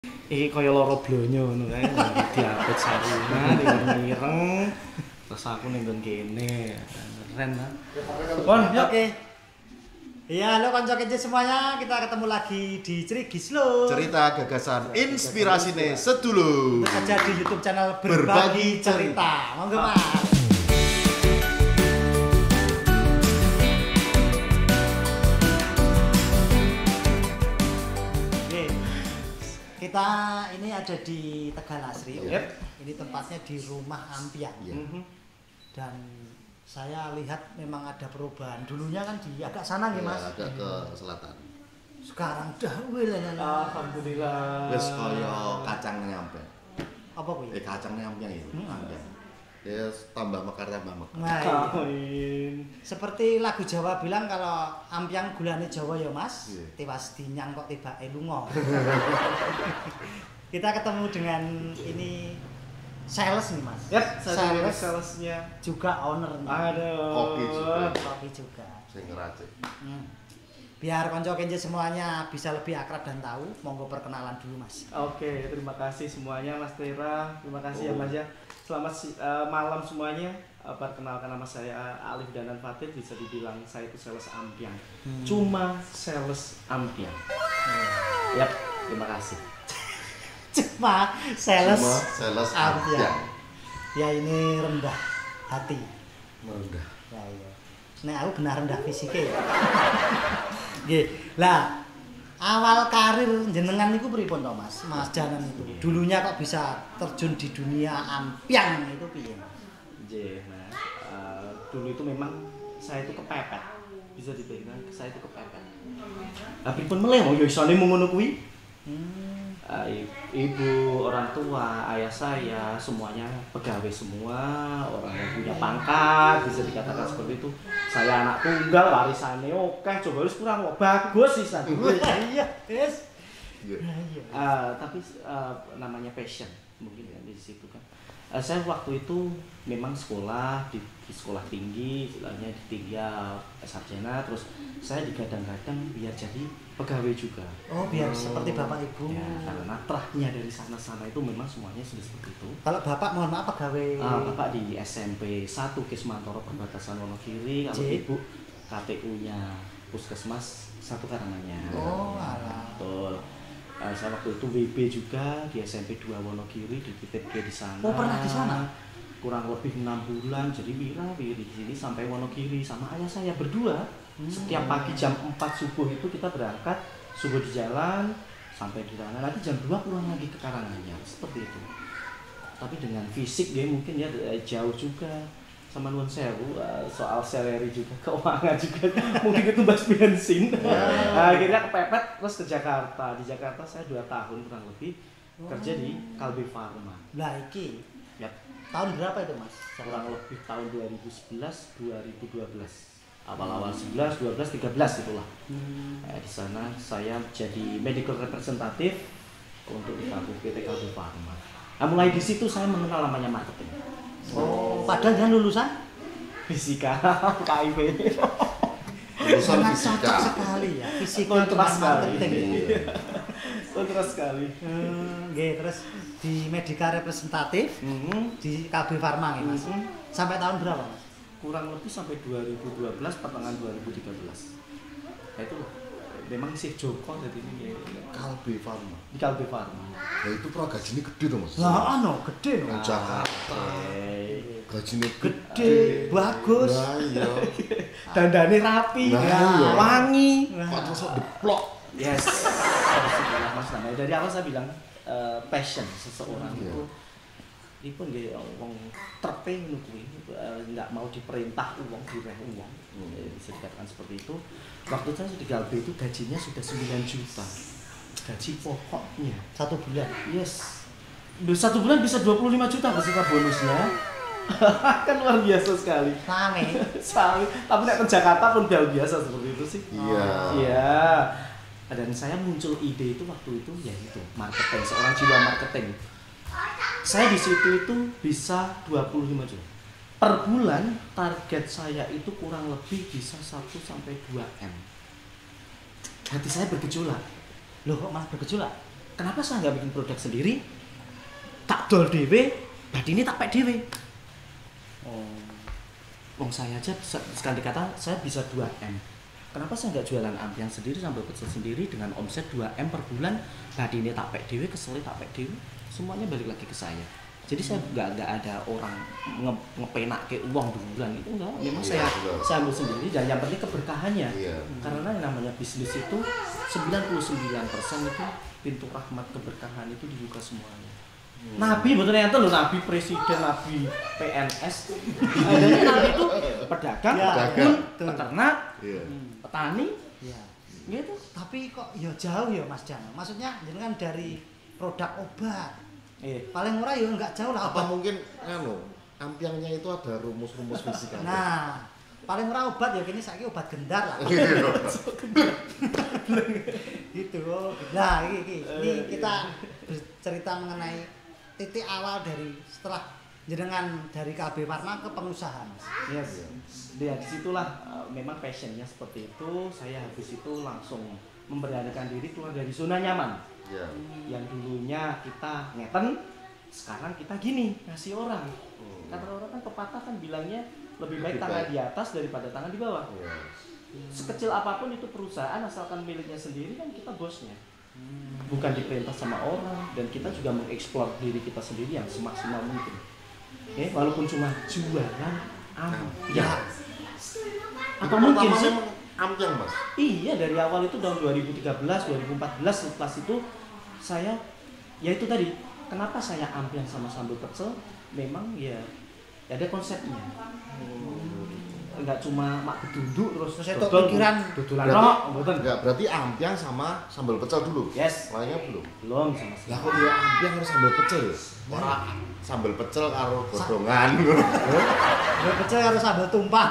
Iki kaya lara blonyo ngono kae diapit sarungan ireng terus aku ning nggon kene. Keren ta. Pon, yuk. Oke. Iya, halo konco kece semuanya. Kita ketemu lagi di Cerigis lo. Cerita gagasan inspirasine sedulur. Tentu saja di YouTube channel Berbagi Cerita. Monggo, Mas. Oke. Kita ini ada di Tegalasri. Yep. Ini tempatnya di Rumah Ampiang. Dan saya lihat memang ada perubahan. Dulunya kan di agak sana nggih, Mas. Agak ke selatan. Sekarang dah wilayah. Alhamdulillah. Wis kaya kacang nyampe. Apa kuwi? Kacang nyampe ya. Ada. Ya tambah mekar tambah mekar. Nah, iya. Kawin. Seperti lagu Jawa bilang kalau ampiang gulane Jawa ya, Mas. Iya. Tiwas dinyang kok tibake lunga. Kita ketemu dengan ini sales nih, Mas. Yap, saya Sales salesnya. juga owner nih. Aduh. Kopi juga. Kopi juga. Sing ngeracik. Biar konco kenje semuanya bisa lebih akrab dan tahu, monggo perkenalan dulu, Mas. Oke, terima kasih semuanya Mas Tera. Terima kasih ya Mas ya. Selamat malam semuanya. Perkenalkan nama saya Alif Danan Fatih, bisa dibilang saya itu sales ampiang. Cuma sales ampiang. Yap, terima kasih. Cuma sales ampiang. Ya ini rendah hati. Rendah. Ya iya. Nek aku benar rendah fisiknya ya. Nggih. Lah, awal karir jenengan niku pripun to, Mas? Mas Danan itu. Dulunya kok bisa terjun di dunia ampiang itu piye? Nah, dulu itu memang saya itu kepepet. Bisa dibilang saya itu kepepet. Lah pripun meleh yo isone mung ngono kuwi? Ibu, orang tua, ayah saya semuanya pegawai semua, orang yang punya pangkat, bisa dikatakan seperti itu. Saya anak tunggal, warisannya oke, coba harus kurang kok, bagus sih san. Iya, guys. Tapi namanya passion mungkin ya di situ kan. Saya waktu itu memang sekolah di sekolah tinggi, istilahnya di tinggi sarjana, terus saya digadang-gadang biar jadi pegawai juga. Oh, biar seperti bapak ibu. Ya, karena trahnya dari sana-sana itu memang semuanya sudah seperti itu. Kalau bapak mohon maaf pegawai. Bapak di SMP 1 Kismantoro Perbatasan Wonogiri, kalau ibu KTU-nya Puskesmas 1 Karanganyar. Oh, alah. Betul. Saya waktu itu WB juga di SMP 2 Wonogiri, dititip di sana. Oh, pernah di sana? Kurang lebih 6 bulan, jadi wiri di sini sampai Wonogiri sama ayah saya berdua. Setiap pagi jam 4 subuh itu kita berangkat, subuh di jalan sampai di sana. Nanti jam 2 pulang lagi ke Karanganyar, seperti itu. Tapi dengan fisik dia mungkin ya jauh juga sama nuwun sewu, soal salary juga, keuangan juga mungkin itu bas bensin. Akhirnya kepepet terus ke Jakarta. Di Jakarta saya 2 tahun kurang lebih kerja di Kalbe Farma. Lah iki. Ya. Tahun berapa itu, Mas? Kurang lebih tahun 2011 2012. Awal-awal 11, 12, 13 itulah. Di sana saya jadi medical representative untuk di PT Kalbe Farma. Nah, mulai di situ saya mengenal namanya marketing. Oh, padahal jangan lulusan Fisika, KIP. Lulusan sangat fisika. cocok sekali ya. Fisika Kontras dengan sekali. marketing. Kontras sekali. Nggih, terus di medical representatif di KB Farma nggih, Mas. Sampai tahun berapa, Mas? Kurang lebih sampai 2012, pertengahan 2013. Nah, itu memang sih Joko jadi ini Kalbe Farma. di Kalbe Farma. Nah itu pro gajinya gede dong, Mas. Lah ano, gede no. Jakarta. Gajinya Gede, bagus. Nah, iya. Dandane rapi, Nah, iya. wangi. Kok terus deplok. Yes. Alhamdulillah, Mas. Nah, dari awal saya bilang passion seseorang itu pun nggih wong trepe ngono kuwi, enggak mau diperintah uang direh uang. Bisa dikatakan seperti itu. Waktu saya di Kalbe itu gajinya sudah 9 juta. Gaji pokoknya 1 bulan. yes. 1 bulan bisa 25 juta beserta bonusnya. Kan luar biasa sekali. Rame. Sekali. Tapi nek ke Jakarta pun biasa biasa seperti itu sih. Iya. Iya. Dan saya muncul ide itu waktu itu yaitu marketing, seorang jiwa marketing. Saya di situ itu bisa 25 juta. Per bulan target saya itu kurang lebih bisa 1 sampai 2 M. Hati saya bergejolak. Loh, kok malah bergejolak? kenapa saya nggak bikin produk sendiri? Tak dol dhewe, badine tak pek dhewe. Wong saya aja sekali kata saya bisa 2M. Kenapa saya nggak jualan ampiang sendiri, sambal pecel sendiri dengan omset 2M per bulan, badine tak pek dhewe, kesel tak pek dhewe, semuanya balik lagi ke saya. Jadi saya nggak ada orang ngepenak ke uang bulan itu enggak. Memang saya ambil sendiri dan yang penting keberkahannya. Karena yang namanya bisnis itu 99% itu pintu rahmat keberkahan itu dibuka semuanya. Nabi betul enten lho, nabi presiden, nabi PNS. Adanya nabi itu pedagang, peternak, petani. Gitu. Tapi kok ya jauh ya Mas Jan. Maksudnya jenengan dari produk obat. Paling murah ya enggak jauh lah. Apa mungkin ampiangnya itu ada rumus-rumus fisika? Nah, paling murah obat ya kini saiki obat gendar lah. Gitu. Nah, ini kita bercerita mengenai titik awal dari setelah jenengan dari KB Farma ke pengusaha, Mas. Yes. Ya disitulah memang passionnya seperti itu. Saya habis itu langsung memberanikan diri keluar dari zona nyaman. Yang dulunya kita ngeten, sekarang kita gini ngasih orang. Kata orang kan pepatah kan bilangnya lebih baik tangan di atas daripada tangan di bawah. Sekecil apapun itu perusahaan asalkan miliknya sendiri kan kita bosnya. Bukan diperintah sama orang dan kita juga mengeksplor diri kita sendiri yang semaksimal mungkin. Walaupun cuma jualan ampiang. Apa mungkin sih? Ampiang, Mas? Iya, dari awal itu tahun 2013, 2014 setelah itu saya ya itu tadi kenapa saya ampiang sama sambal pecel memang ya ada konsepnya. Enggak cuma mak bedunduk terus itu pikiran dodolan rok, mboten. Enggak, berarti ampiang sama sambal pecel dulu. Yes. Lainnya Belum sama sekali. Lah kok ya ampiang harus sambal pecel ya? Ora sambal pecel karo godhongan. Sambal pecel karo sambal tumpah.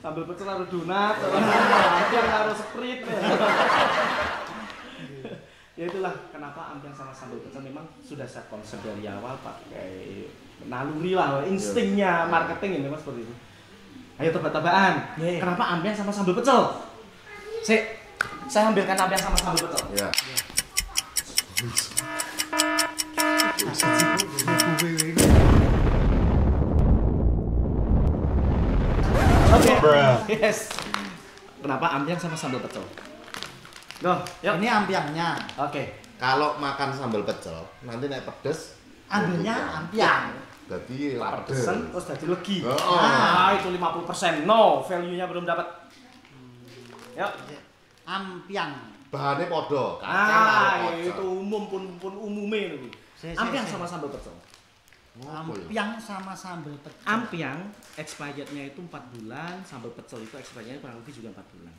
Sambal pecel karo donat, ampiang karo sprite. Ya itulah kenapa ampiang sama sambal pecel memang sudah saya konsep dari awal pakai naluri lah, instingnya marketing ini memang seperti itu. Ayo tebak-tebakan. Kenapa ampiang sama sambal pecel? Saya ambilkan ampiang sama sambal pecel. Ya. Oke. Yes. Kenapa ampiang sama sambal pecel? Loh, yuk. Ini ampiangnya. Oke. Kalau makan sambal pecel, nanti naik pedes, ambilnya ampiang. Jadi pedesan terus jadi legi. Itu 50%. No, value-nya belum dapat. Yuk. Ampiang. Bahannya podo. Itu umum pun umume itu. Ampiang sama sambal pecel. Ampiang sama sambal pecel. Ampiang expirednya itu 4 bulan, sambal pecel itu expirednya kurang lebih juga 4 bulan.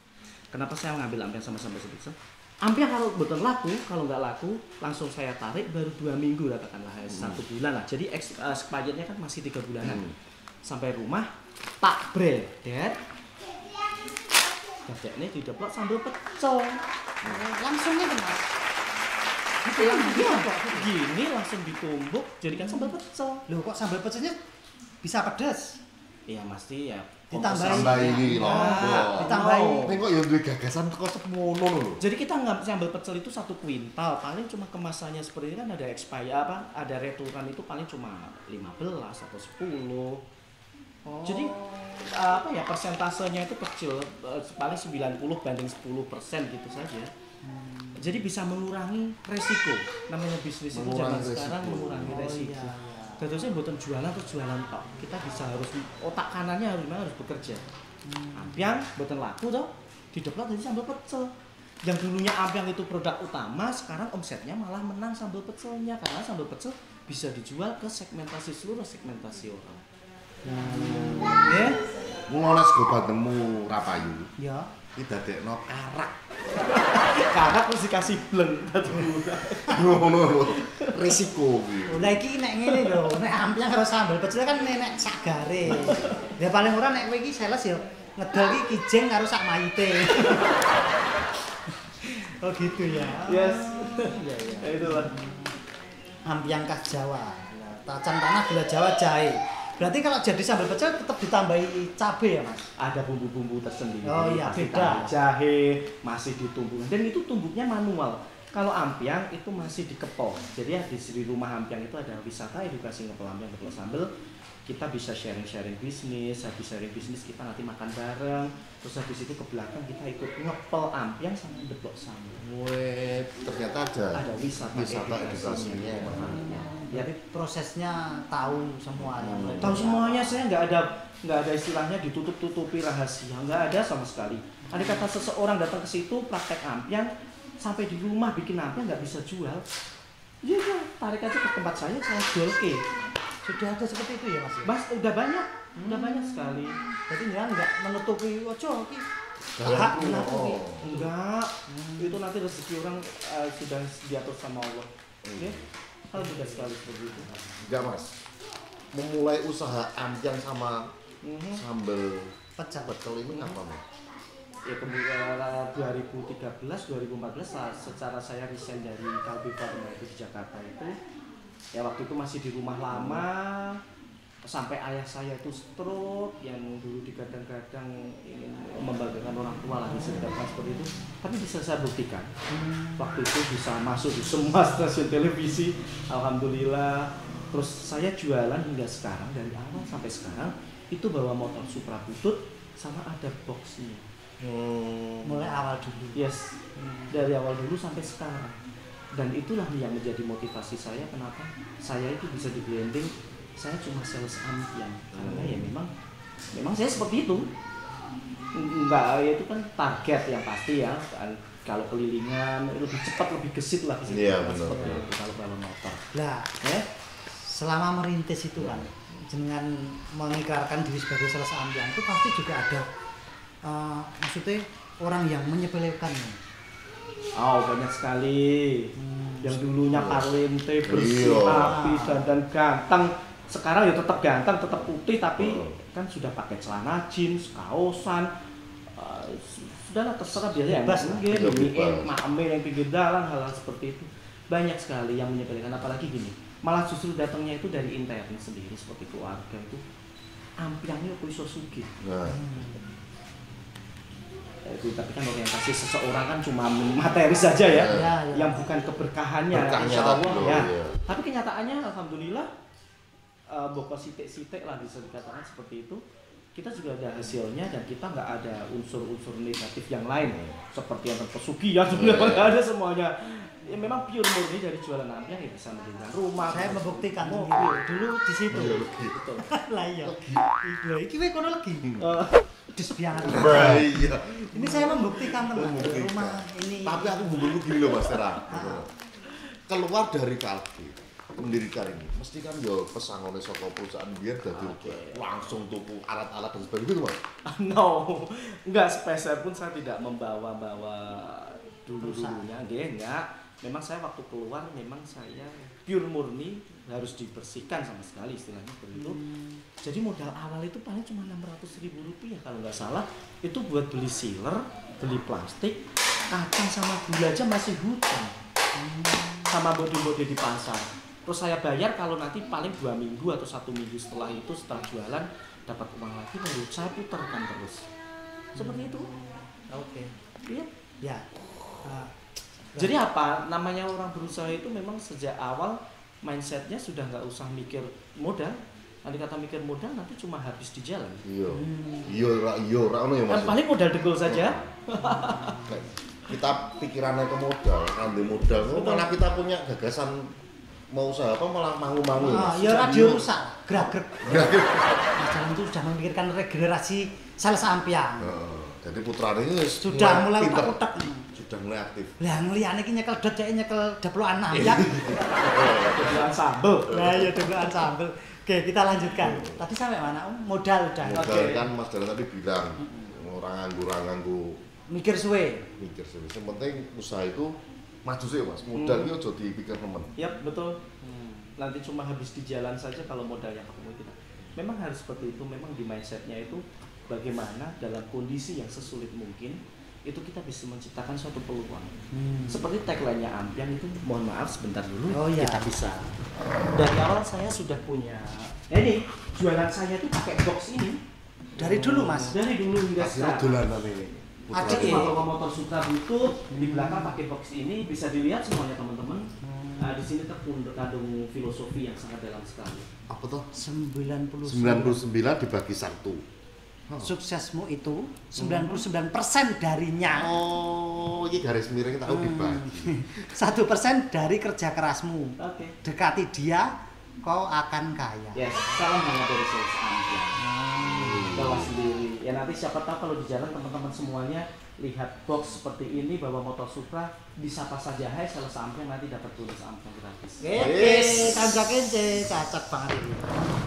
Kenapa saya ngambil ampiang sama sambal pecel? Ampiang kalau betul laku, kalau nggak laku langsung saya tarik baru 2 minggu katakanlah 1 bulan lah. Jadi expirednya kan masih 3 bulanan. Sampai rumah tak bredet. Dadeknya dideplok sambal pecel. Langsungnya kenal. Gini langsung ditumbuk jadikan sambal pecel. Loh kok sambal pecelnya bisa pedas? Iya mesti ya. Ditambahi loh. Ditambahi. Ini kok ya duwe gagasan teko semono lho. Jadi kita nggak sambal pecel itu 1 kuintal, paling cuma kemasannya seperti ini kan ada ada returan itu paling cuma 15 atau 10. Jadi persentasenya itu kecil, paling 90 banding 10% gitu saja. Jadi bisa mengurangi resiko. Namanya bisnis itu zaman sekarang mengurangi resiko. Terusnya buatan jualan terus jualan tok. Kita bisa harus otak kanannya harus bekerja. Ampiang buatan laku toh, dideplok jadi sambal pecel. Yang dulunya ampiang itu produk utama, sekarang omsetnya malah menang sambal pecelnya karena sambal pecel bisa dijual ke seluruh segmentasi orang. Ya, ngoles go batemu rapayu. Ya. Iki dadekno karak. Karak terus dikasih bleng. Ngono lho. Risiko iki. Lah iki nek ngene lho, nek ampiang karo sambal pecel kan nek sagare. Ya paling ora nek kowe iki sales ya ngedol iki kijeng karo sak mayite. Oh gitu ya. Yes. Iya. Itulah. Ampiang khas Jawa. Tacan tanah gula Jawa jahe. Berarti kalau jadi sambal pecel tetap ditambahi cabai ya Mas? Ada bumbu-bumbu tersendiri. Oh iya, pasti beda. Jahe masih ditumbuk dan itu tumbuknya manual. Kalau ampiang itu masih dikepol. Jadi ya di rumah ampiang itu ada wisata edukasi ngepel ampiang, ngepel sambal. Kita bisa sharing-sharing bisnis, habis sharing bisnis kita nanti makan bareng. Terus habis itu ke belakang kita ikut ngepel ampiang sama ngeplok sambal. Weh, ternyata ada Ada wisata edukasinya. Ya, Jadi prosesnya tahu semuanya. mulai tahu dari semuanya. awal. Saya nggak ada istilahnya ditutup-tutupi rahasia, nggak ada sama sekali. Ada kata seseorang datang ke situ praktek ampiang sampai di rumah bikin ampiang nggak bisa jual, ya udah tarik aja ke tempat saya jual ke. Sudah ada seperti itu ya Mas? Mas udah banyak sekali. Jadi ya nggak menutupi ojo ki. Jangan Hak dulu. menutupi. Enggak, itu nanti rezeki orang sudah diatur sama Allah. Oke, alhamdulillah sekali seperti itu. Enggak Mas. Memulai usaha ampiang sama sambal pecel ini apa Mas? Ya kemudian 2013 2014 secara saya resign dari Kalbi Pharma itu di Jakarta itu, ya waktu itu masih di rumah lama sampai ayah saya itu stroke yang dulu digadang-gadang ingin membanggakan orang tua lah bisa dikatakan seperti itu, tapi bisa saya buktikan waktu itu bisa masuk di semua stasiun televisi, alhamdulillah. Terus saya jualan hingga sekarang, dari awal sampai sekarang itu bawa motor Supra Butut sama ada boxnya. Mulai awal dulu. Yes, dari awal dulu sampai sekarang. Dan itulah yang menjadi motivasi saya kenapa saya itu bisa di branding. Saya cuma sales ampiang karena ya memang saya seperti itu. Enggak, ya itu kan target yang pasti ya. Kalau kelilingan lebih cepat, lebih gesit lah. Iya, benar. Seperti itu kalau balon motor. Lah, Ya, selama merintis itu kan dengan mengikrarkan diri sebagai sales ampiang itu pasti juga ada maksudnya orang yang menyepelekan. oh banyak sekali. Yang dulunya parlente, bersih, Iya. rapi, dan ganteng. Sekarang ya tetap ganteng, tetap putih, tapi kan sudah pakai celana jeans, kaosan. Sudahlah terserah biasa Bebas lah. mungkin Bebas. mamer yang pinggir jalan, hal-hal seperti itu. Banyak sekali yang menyepelekan, apalagi gini. Malah justru datangnya itu dari intern sendiri seperti keluarga itu. Ampiangnya kok iso sugih. Nah, Itu tapi kan orientasi seseorang kan cuma materi saja ya, Ya, ya. yang bukan keberkahannya, Berkahnya insya Allah tadi loh, ya. iya. Tapi kenyataannya alhamdulillah boko sitik-sitik lah bisa dikatakan seperti itu. Kita juga ada hasilnya dan kita nggak ada unsur-unsur negatif yang lain seperti yang pesugihan sebenarnya nggak ada semuanya. Ya memang pure murni dari jualan ampiang ya bisa mendirikan rumah. Saya membuktikan mobil. sendiri dulu di situ. iya lagi. Betul. Lah iya. Lho iki kowe kono lagi. Dis biar. Iya. Ini saya membuktikan teman Membuktikan. rumah ini. Tapi aku ngomong gini loh Mas Tera. Keluar dari Kalbi mendirikan ini, mesti kan yo pesangone saka perusahaan biar dadi langsung tuku alat-alat dan sebagainya gitu Mas. No, enggak spesial pun saya tidak membawa-bawa dulu-dulunya, enggak. Memang saya waktu keluar memang saya pure murni harus dibersihkan sama sekali istilahnya seperti itu. Jadi modal awal itu paling cuma 600.000 rupiah kalau nggak salah. Itu buat beli sealer, beli plastik, kacang sama gula aja masih hutang. Sama bodi-bodi di pasar. Terus saya bayar kalau nanti paling 2 minggu atau 1 minggu setelah itu setelah jualan dapat uang lagi baru saya putarkan terus. Seperti itu. Oke. Iya. Ya. Jadi apa? Namanya orang berusaha itu memang sejak awal mindsetnya sudah nggak usah mikir modal. Nanti kata mikir modal nanti cuma habis di jalan. Iya. Iya ora ono ya Mas. Kan paling modal degol saja. Kita pikirannya ke modal, ngambil modal, malah kita punya gagasan mau usaha apa malah mangu-mangu Ya radio rusak, gerak-gerak. Mas Jalan itu sudah memikirkan regenerasi sales ampiang. Jadi putra ini Sudah mulai pinter. utak-utak. Sudah mulai aktif. Lah ngeliyane iki nyekel dot cek nyekel daplokan ampiang. Jualan sambel. Lah ya daplokan sambel. Oke, kita lanjutkan. Tadi sampai mana? Modal udah. Modal Oke. kan Mas Jalan tadi bilang orang nganggur Mikir suwe. mikir sih. Yang penting usaha itu maju sih Mas. Modal itu aja dipikir temen. Yap, betul. Nanti cuma habis di jalan saja kalau modalnya ketemu tidak. Memang harus seperti itu. Memang di mindsetnya itu bagaimana dalam kondisi yang sesulit mungkin itu kita bisa menciptakan suatu peluang. Seperti tagline-nya Ampiang itu, mohon maaf sebentar dulu, Oh, iya. kita bisa. Dari awal saya sudah punya, ini jualan saya itu pakai box ini. Dari dulu Mas. Dari dulu hingga Akhirnya sekarang. dolanan ini. Ada Jadi kalau motor Supra butuh di belakang pakai box ini bisa dilihat semuanya teman-teman. Di sini terkandung filosofi yang sangat dalam sekali. Apa tuh? 99. 99 dibagi 1. Suksesmu itu 99% darinya. Oh, ini garis miring tahu dibagi. 1% dari kerja kerasmu. Oke. Dekati dia, kau akan kaya. Yes, salam hangat dari saya Ampiang. Bawa sendiri. Ya nanti siapa tahu kalau di jalan teman-teman semuanya lihat box seperti ini bawa motor Supra, disapa saja hai salah Ampiang, nanti dapat bonus Ampiang gratis. Oke, kanca kence, cocok banget ini.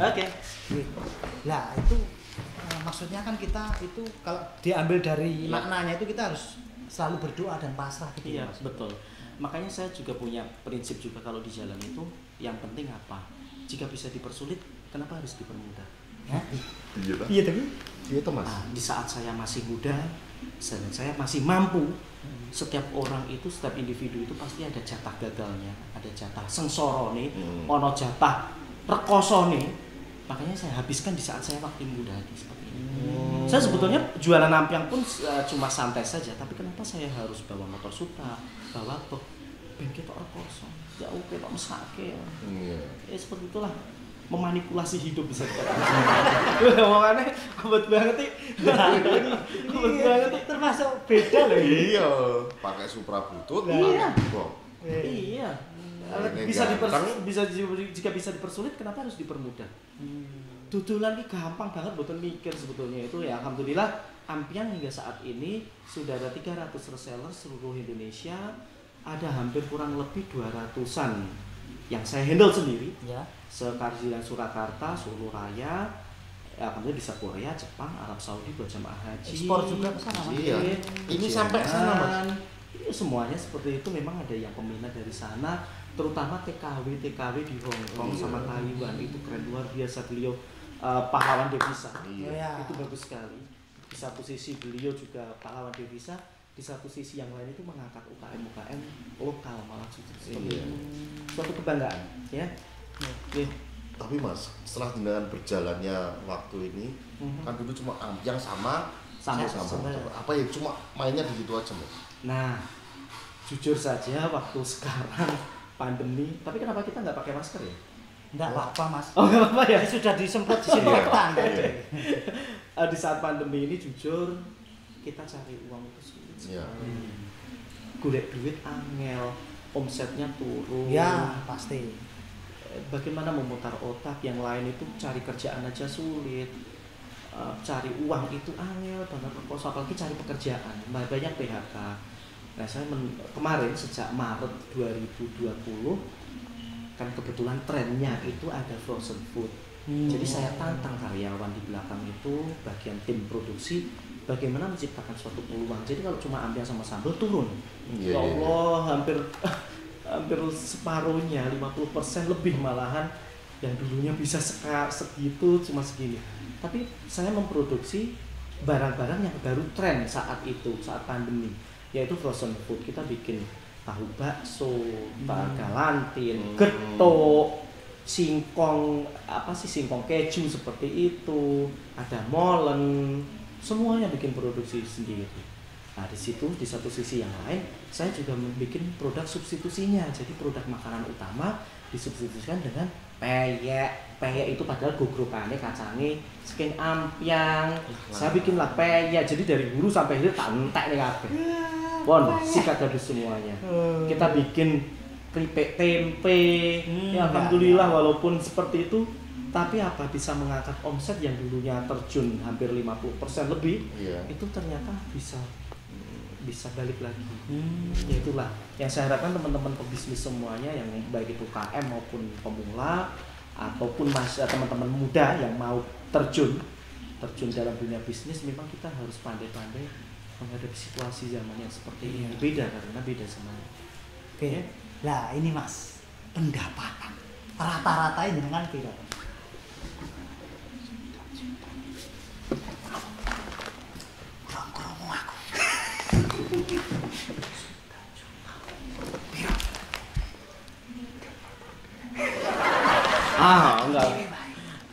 Oke. Lah itu maksudnya kan kita itu kalau diambil dari Iya. maknanya itu kita harus selalu berdoa dan pasrah gitu. Iya, Mas. betul. Makanya saya juga punya prinsip juga kalau di jalan itu yang penting apa? Jika bisa dipersulit, kenapa harus dipermudah? Hah? Iya tak? Iya tapi Iya tuh Mas. Nah, di saat saya masih muda, saya masih mampu. Setiap orang itu, setiap individu itu pasti ada jatah gagalnya, ada jatah sengsoro nih, ono jatah rekoso nih. Makanya saya habiskan di saat saya waktu muda seperti ini. Saya sebetulnya jualan Ampiang pun cuma santai saja, tapi kenapa saya harus bawa motor Supra, bawa box, ben ketok rekoso, jauh ketok mesake. Iya. Seperti itulah. Memanipulasi hidup bisa dikatakan. Omongannya abot banget nih. Abot banget nih. termasuk beda loh. Iya, pakai Supra butut, Iya. pakai box. Iya. Ini Bisa ganteng. jika bisa dipersulit, kenapa harus dipermudah? Tutulan ini gampang banget, betul mikir sebetulnya itu ya. Alhamdulillah Ampiang hingga saat ini sudah ada 300 reseller seluruh Indonesia, ada hampir kurang lebih 200-an yang saya handle sendiri. Ya. Sekarji dan Surakarta, Solo Raya, ya alhamdulillah bisa Korea, Jepang, Arab Saudi buat jamaah haji. Ekspor juga ke sana, Mas. Iya. Ini sampai sana Mas. Iya, semuanya seperti itu. Memang ada yang peminat dari sana, terutama TKW di Hong Kong sama Taiwan itu keren luar biasa. Beliau pahlawan devisa. Iya. Itu bagus sekali. Di satu sisi beliau juga pahlawan devisa, di satu sisi yang lain itu mengangkat UKM lokal malah seperti Iya. itu. Suatu kebanggaan, ya. Oke. Tapi Mas, setelah dengan berjalannya waktu ini, kan dulu cuma Ampiang sama Sama. apa ya, cuma mainnya di situ aja Mas. Nah, jujur saja waktu sekarang pandemi, tapi kenapa kita nggak pakai masker ya? Enggak apa-apa Mas. Oh nggak apa-apa ya. Ini sudah disemprot disinfektan. Di saat pandemi ini jujur kita cari uang itu sulit Iya. sekali. Golek duit angel, omsetnya turun. Ya, pasti. Bagaimana memutar otak, yang lain itu cari kerjaan aja sulit. Cari uang itu angel banget, apalagi cari pekerjaan, banyak PHK. Nah saya kemarin sejak Maret 2020 kan kebetulan trennya itu ada frozen food. Jadi saya tantang karyawan di belakang itu, bagian tim produksi, bagaimana menciptakan suatu peluang. Jadi kalau cuma Ampiang sama sambal turun, Iya, ya iya, Allah hampir separuhnya, 50% lebih malahan, yang dulunya bisa segitu cuma segini. Tapi saya memproduksi barang-barang yang baru tren saat itu, saat pandemi, yaitu frozen food. Kita bikin tahu bakso, galantin, getuk, singkong, singkong keju seperti itu, ada molen, semuanya bikin produksi sendiri. Nah di situ, di satu sisi yang lain, saya juga membuat produk substitusinya. Jadi produk makanan utama disubstitusikan dengan peyek itu padahal gogrokannya kacangnya saking Ampiang. Saya bikinlah peyek, jadi dari hulu sampai hilir tak entek nih kabeh. Pon, sikat gadus semuanya. Kita bikin keripik tempe. Ya alhamdulillah walaupun seperti itu, tapi apa bisa mengangkat omset yang dulunya terjun hampir 50% lebih, itu ternyata bisa balik lagi. Ya itulah yang saya harapkan teman-teman pebisnis semuanya, yang baik itu KM maupun pemula ataupun teman-teman muda yang mau terjun dalam dunia bisnis, memang kita harus pandai-pandai menghadapi situasi zaman yang seperti ini. Beda karena beda semuanya. Oke. Lah ini Mas, pendapatan rata-rata ini dengan piro? Kurang aku. Enggak.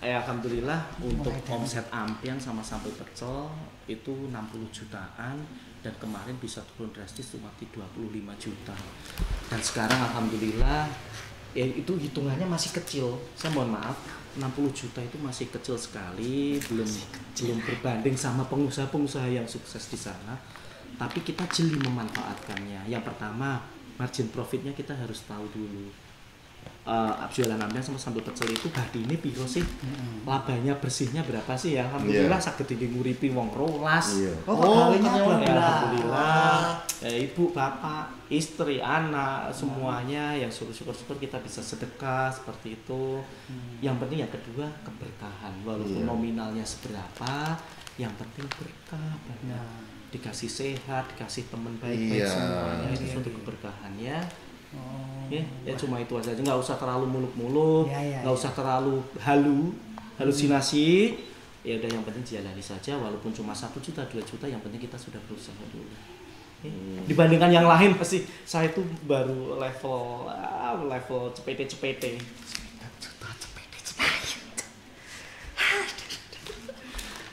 Alhamdulillah untuk omset ampiang sama sambal pecel itu 60 jutaan dan kemarin bisa turun drastis cuma 25 juta. Dan sekarang alhamdulillah ya itu hitungannya masih kecil. Saya mohon maaf, 60 juta itu masih kecil sekali, belum berbanding sama pengusaha-pengusaha yang sukses di sana. Tapi kita jeli memanfaatkannya. Yang pertama, margin profitnya kita harus tahu dulu. Jualan ampiang sama sambal pecel itu ini piro sih? Labanya bersihnya berapa sih ya? Alhamdulillah saged nguripi wong rolas. Alhamdulillah. Ibu, bapak, istri, anak, semuanya yang syukur-syukur kita bisa sedekah seperti itu. Yang penting yang kedua keberkahan. Walaupun nominalnya seberapa, yang penting berkah banyak. Dikasih sehat, dikasih teman baik-baik semuanya itu suatu keberkahan ya. Ya cuma itu aja, nggak usah terlalu muluk-muluk, nggak usah terlalu halusinasi. Ya udah yang penting jalani saja, walaupun cuma 1 juta 2 juta, yang penting kita sudah berusaha dulu. Dibandingkan yang lain pasti saya itu baru level cepete.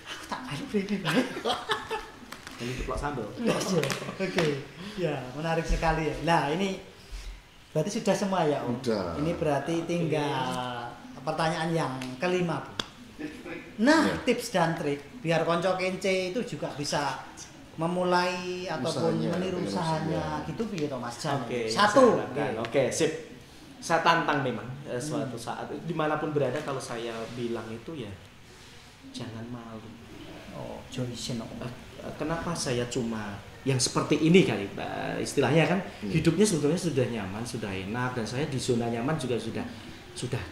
Aku tak alu ini. Ini keplok sambal. Oke, ya menarik sekali ya. Nah ini berarti sudah semua ya Om? Udah. Ini berarti tinggal pertanyaan yang kelima Bu. Nah tips dan trik biar konco kence itu juga bisa memulai ataupun meniru usahanya gitu piye to Mas Jan? Satu. Oke, sip. Saya tantang memang suatu saat dimanapun berada kalau saya bilang itu ya jangan malu. Joyce no. Kenapa saya cuma yang seperti ini kali istilahnya kan hidupnya sebetulnya sudah nyaman, sudah enak, dan saya di zona nyaman juga sudah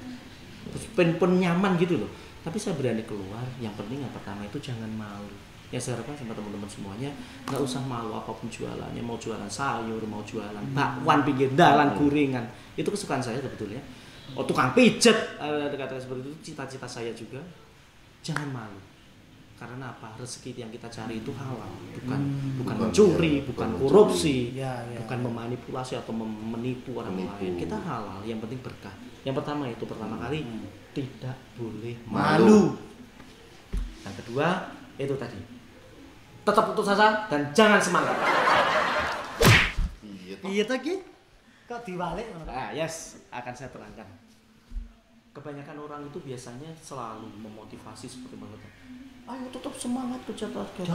pun nyaman gitu loh. Tapi saya berani keluar. Yang penting yang pertama itu jangan malu. Ya saya harapkan sama teman-teman semuanya nggak usah malu apapun jualannya, mau jualan sayur, mau jualan bakwan pinggir jalan, gorengan, itu kesukaan saya sebetulnya. Tukang pijet, kata seperti itu cita-cita saya juga. Jangan malu. Karena apa? Rezeki yang kita cari itu halal, bukan mencuri, bukan korupsi, bukan memanipulasi atau menipu orang lain. Kita halal, yang penting berkah. Yang pertama kali tidak boleh malu. Yang kedua itu tadi, tetap putus asa dan jangan semangat. Iya tadi, kok diwalik? Yes, akan saya terangkan. Kebanyakan orang itu biasanya selalu memotivasi seperti mana? Ayo tetap semangat kerja target.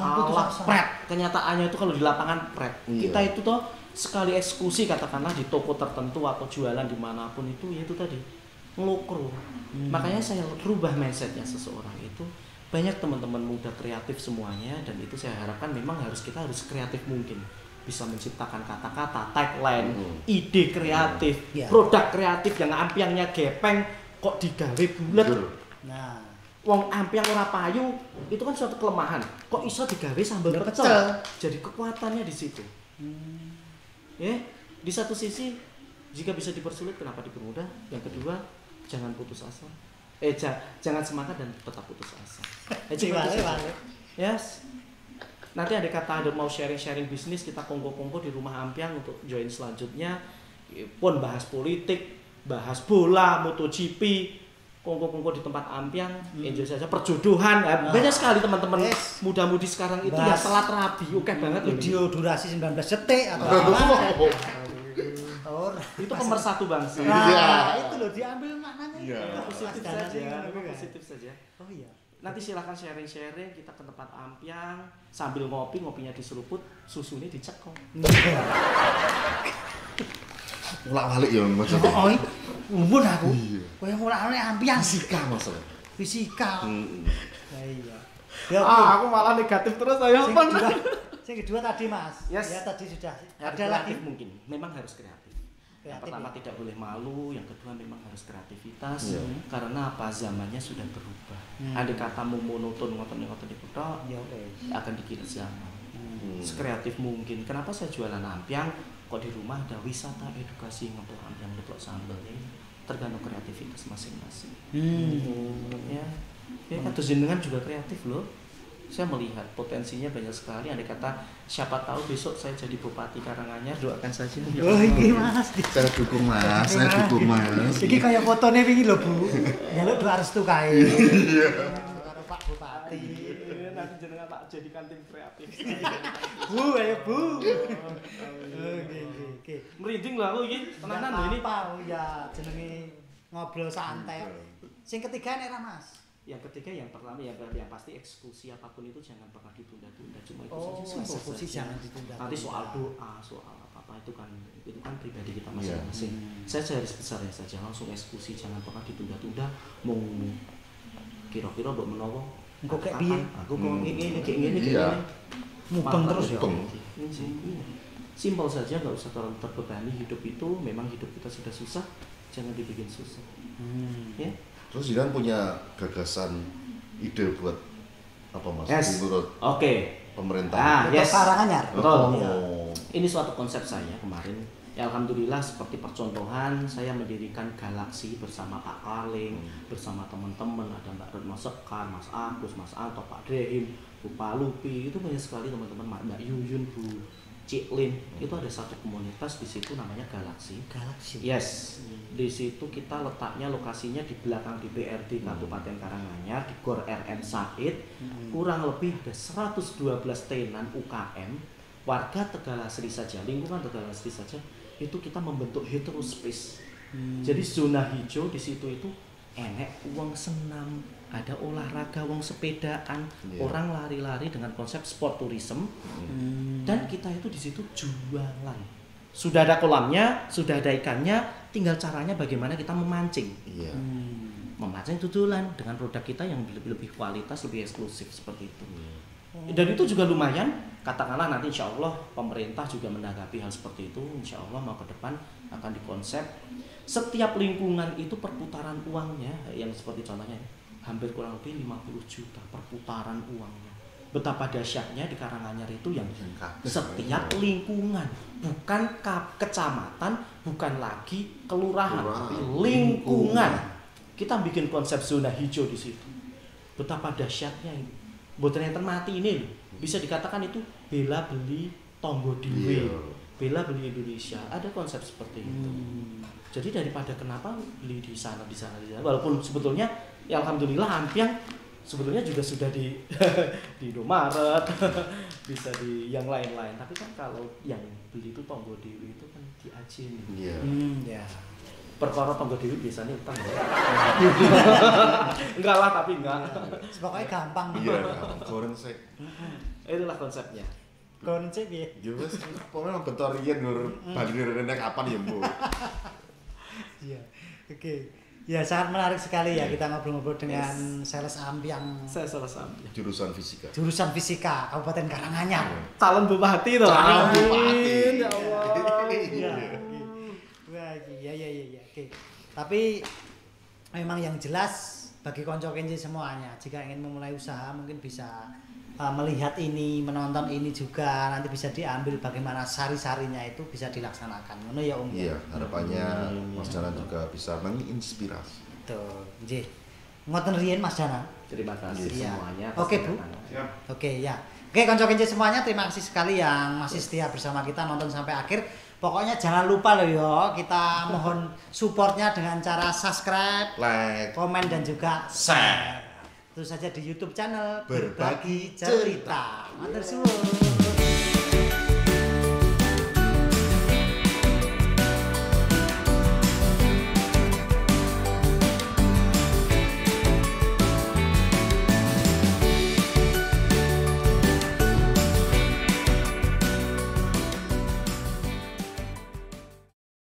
Pret. Kenyataannya itu kalau di lapangan pret. Kita itu toh sekali eksekusi katakanlah di toko tertentu atau jualan dimanapun itu ya itu tadi ngelukro. Makanya saya rubah mindsetnya seseorang itu. Banyak teman-teman muda kreatif semuanya dan itu saya harapkan memang kita harus kreatif mungkin. Bisa menciptakan kata-kata, tagline, ide kreatif, produk kreatif yang ampiangnya gepeng kok digawe bulet. Nah, wong ampiang ora payu itu kan suatu kelemahan. Kok iso digawe sambal pecel? Jadi kekuatannya di situ. Ya, di satu sisi jika bisa dipersulit kenapa dipermudah? Yang kedua, jangan putus asa. Jangan semangat dan tetap putus asa. Yes. Nanti ada kata mau sharing bisnis, kita kongko-kongko di rumah ampiang untuk join selanjutnya. Pun bahas politik, bahas bola, MotoGP, kongko-kongko di tempat ampiang, enjoy saja perjodohan. Banyak sekali teman-teman muda-mudi sekarang itu ya telat rabi, oke banget video durasi 19 detik atau itu pemersatu bangsa. Nah, itu loh diambil maknanya. Positif saja. Oh iya. Nanti silahkan sharing-sharing kita ke tempat ampiang sambil ngopinya diseruput, susunya dicekok. Ulak-alik ya Mas. Umpun aku. Koyo mulane ampiang fisika masalah. Fisika. Iya. Ya, aku malah negatif terus saya. Yang kedua tadi Mas. Yes. Ya tadi sudah. Ada lagi mungkin. Memang harus kreatif. Yang pertama tidak boleh malu, yang kedua memang harus kreativitas. Karena apa? Zamannya sudah berubah. Ada katamu monoton ngoten itu tok, akan dikira zaman. Sekreatif mungkin. Kenapa saya jualan ampiang? Kok di rumah ada wisata edukasi ngeplok ampiang ngeplok sambal ini? Tergantung kreativitas masing-masing. Ya, kata jenengan juga kreatif loh. Saya melihat potensinya banyak sekali. Andai kata siapa tahu besok saya jadi Bupati Karanganyar, doakan saja. Oh iki Mas. Saya dukung Mas, saya dukung Mas. Iki kaya fotone wingi lho Bu. Njaluk doa restu kae. Iya. Karo Pak Bupati. Nanti jenengan tak jadikan tim kreatif. Bu, ayo Bu. Oke. Merinding lah aku iki, tenanan lho ini. Apa ya jenenge ngobrol santai. Sing ketiga nek Mas. Yang ketiga, yang pertama, yang pasti eksekusi apapun itu jangan pernah ditunda-tunda. Cuma itu saja. Eksekusi jangan ditunda. Nanti soal doa, soal apa itu kan pribadi kita masing-masing. Saya garis besarnya saja, langsung eksekusi, jangan pernah ditunda-tunda. Mau kira-kira mbok menawa engko kek piye? Aku kok ngene. Mubeng terus ya. Simpel saja, nggak usah terlalu terbebani. Hidup itu memang hidup kita sudah susah, jangan dibikin susah. Ya. Terus Jidan punya gagasan ide buat apa Mas? Yes. Menurut pemerintah. Yes. Karanganyar. Betul. Oh. Ini suatu konsep saya kemarin. Ya alhamdulillah seperti percontohan saya mendirikan Galaksi bersama Pak Karling, bersama teman-teman ada Mbak Retno Sekar, Mas Agus, Mas Anto, Pak Drehim, Bu Palupi, itu banyak sekali teman-teman, Mbak Yuyun, Bu Ciklin, itu ada satu komunitas di situ namanya Galaksi. Yes, di situ kita letaknya lokasinya di belakang DPRD Kabupaten Karanganyar di Gor RN Said. Kurang lebih ada 112 tenan UKM warga Tegalasri saja, lingkungan Tegalasri saja itu kita membentuk heterospace. Jadi zona hijau di situ itu enek uang senam, ada olahraga, uang sepedaan, orang lari-lari dengan konsep sport tourism. Dan kita itu di situ jualan. Sudah ada kolamnya, sudah ada ikannya, tinggal caranya bagaimana kita memancing. Memancing tutulan dengan produk kita yang lebih kualitas, lebih eksklusif seperti itu. Dan itu juga lumayan, katakanlah nanti insya Allah pemerintah juga menanggapi hal seperti itu. Insya Allah mau ke depan akan dikonsep setiap lingkungan itu perputaran uangnya, yang seperti contohnya hampir kurang lebih 50 juta perputaran uangnya. Betapa dahsyatnya di Karanganyar itu yang setiap lingkungan, bukan kecamatan, bukan lagi kelurahan, tapi lingkungan. Kita bikin konsep zona hijau di situ. Betapa dahsyatnya ini. Mboten enten mati ini loh. Bisa dikatakan itu bela beli tonggo dhewe. Bela beli Indonesia. Ada konsep seperti itu. Jadi daripada kenapa beli di sana walaupun sebetulnya ya alhamdulillah Ampiang sebetulnya juga sudah di di Indomaret, bisa di yang lain-lain. Tapi kan kalau yang beli itu tonggo dewi itu kan diajin. Ya. Perkara tonggo dewi biasanya utang ya. Enggak lah, tapi enggak. Pokoknya gampang. Iya, goreng sih. Itulah konsepnya. Konsep ya. Ya wis, pokoknya bentar riyen nur bandir rene kapan ya, Bu. Iya. Oke. Ya sangat menarik sekali ya kita ngobrol-ngobrol dengan Sales Ampiang. Saya Sales Ampiang. Jurusan fisika. Jurusan fisika Kabupaten Karanganyar. Calon bupati toh. Calon bupati. Ya Allah. Iya. Wah, iya. Oke. Tapi memang yang jelas bagi konco kenci semuanya jika ingin memulai usaha mungkin bisa melihat ini, menonton ini juga nanti bisa diambil bagaimana sari-sarinya itu bisa dilaksanakan. Ngono ya Om. Iya, harapannya Mas Danan juga bisa menginspirasi. Betul. Nggih. Ngoten riyen Mas Danan. Terima kasih semuanya. Oke, Bu. Oke, ya. Oke, konco kenci semuanya, terima kasih sekali yang masih setia bersama kita nonton sampai akhir. Pokoknya jangan lupa loh ya, kita mohon supportnya dengan cara subscribe, Like, komen dan juga share. Terus saja di YouTube channel Berbagi Berbagi Cerita. Matur suwun.